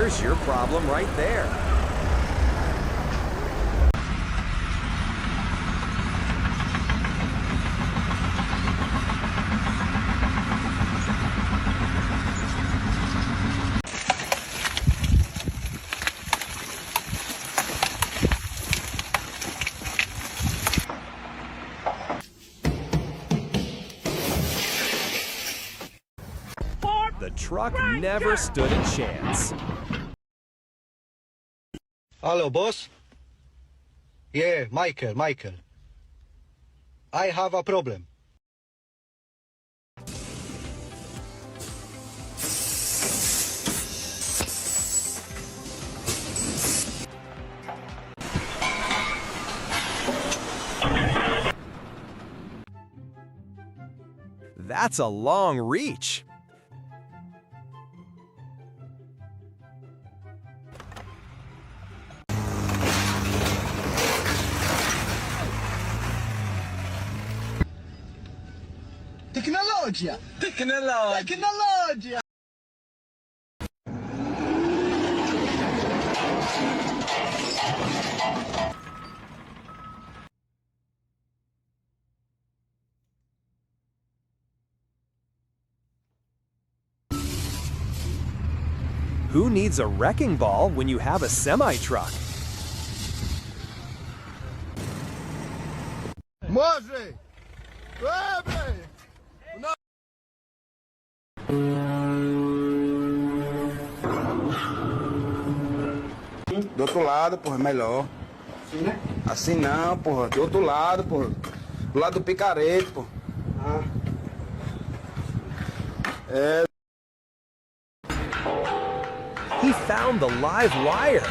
There's your problem right there. The truck never stood a chance. Hello, boss. Yeah, Michael. I have a problem. That's a long reach. Tecnologia! Who needs a wrecking ball when you have a semi-truck? Może! Do outro lado, porra, melhor. Assim, né? Assim não, porra. Do outro lado, porra. Do lado do picareta, porra. He found the live wire.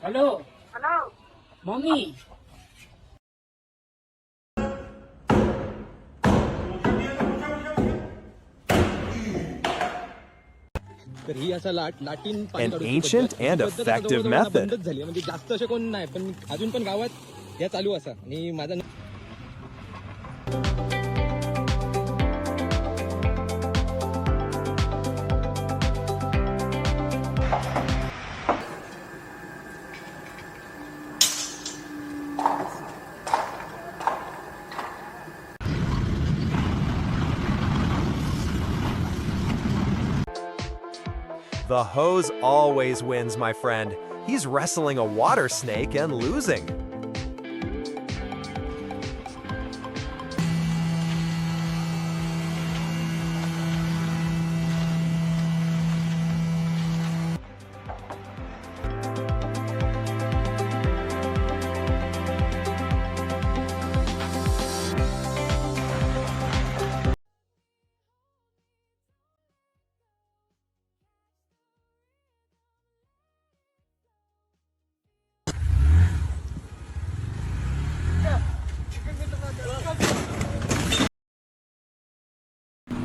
Hello. Hello. Mommy. An ancient and effective method. जास्त असे कोण नाही पण अजून पण गावात या चालू असा आणि माझा The hose always wins, my friend. He's wrestling a water snake and losing.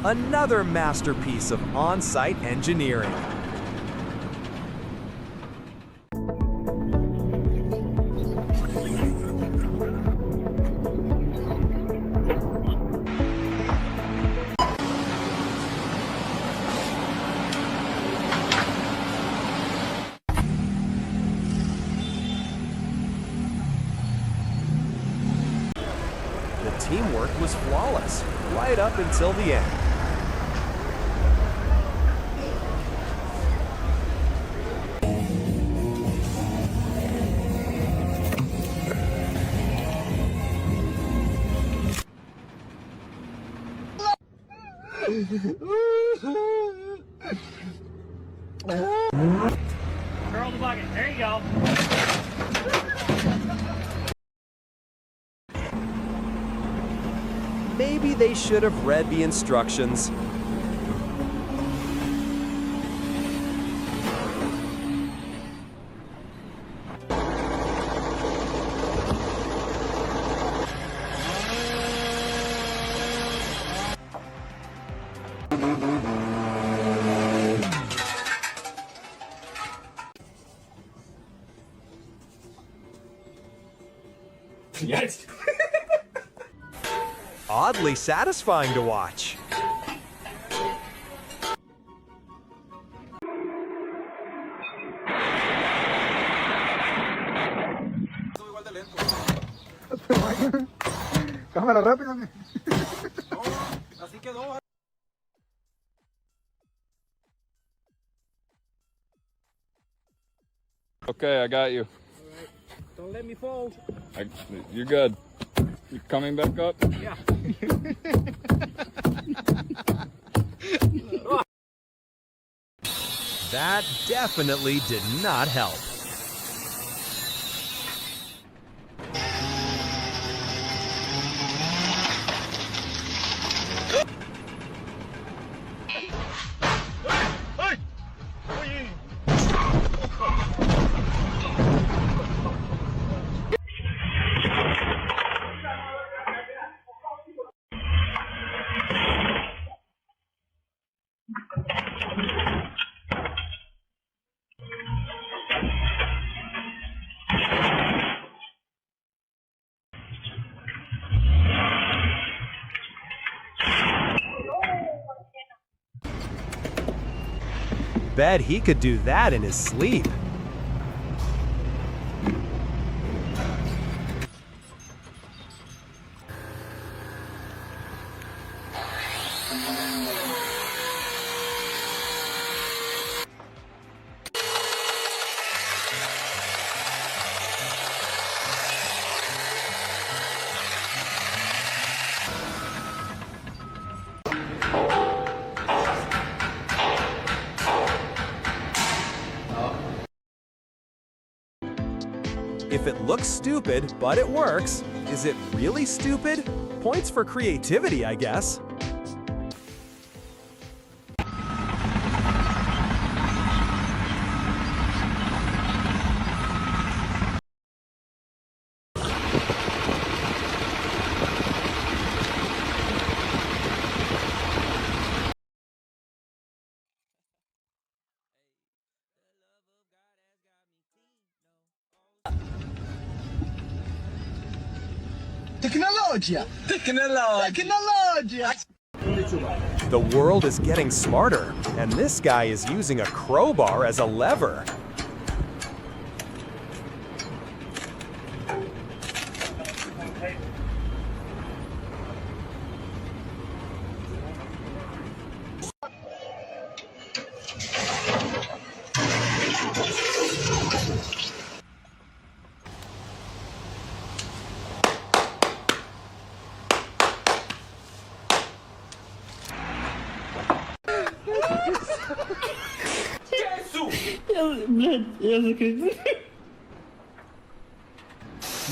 Another masterpiece of on-site engineering. The teamwork was flawless, right up until the end. Curl the bucket. There you go. Maybe they should have read the instructions. Yes. Oddly satisfying to watch. Cámara rápido. Así quedó. Okay, I got you. Don't let me fall. You're good. You coming back up? Yeah. That definitely did not help. Bet he could do that in his sleep. If it looks stupid, but it works, is it really stupid? Points for creativity, I guess. Tecnologia! Tecnologia! The world is getting smarter, and this guy is using a crowbar as a lever.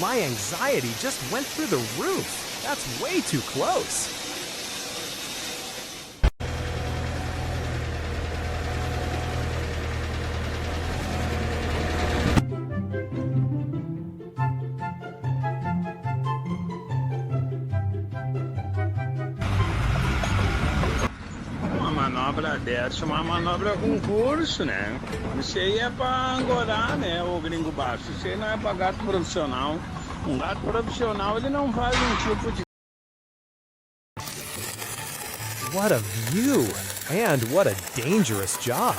My anxiety just went through the roof. That's way too close. Uma manobra dessa, uma manobra com curso, né? Isso aí é pra angorar, né, o gringo baixo. Isso aí não é pra gato profissional. Um gato profissional, ele não faz tipo de... What a view, and what a dangerous job.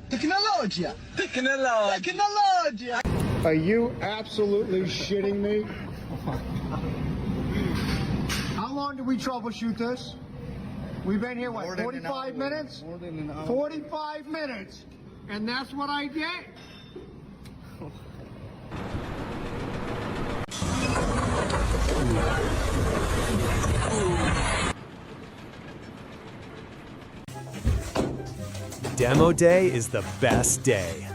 Tecnologia! Tecnologia! Are you absolutely shitting me? How long did we troubleshoot this? We've been here, what, 45 minutes? More than an hour. 45 minutes! And that's what I get? Demo day is the best day.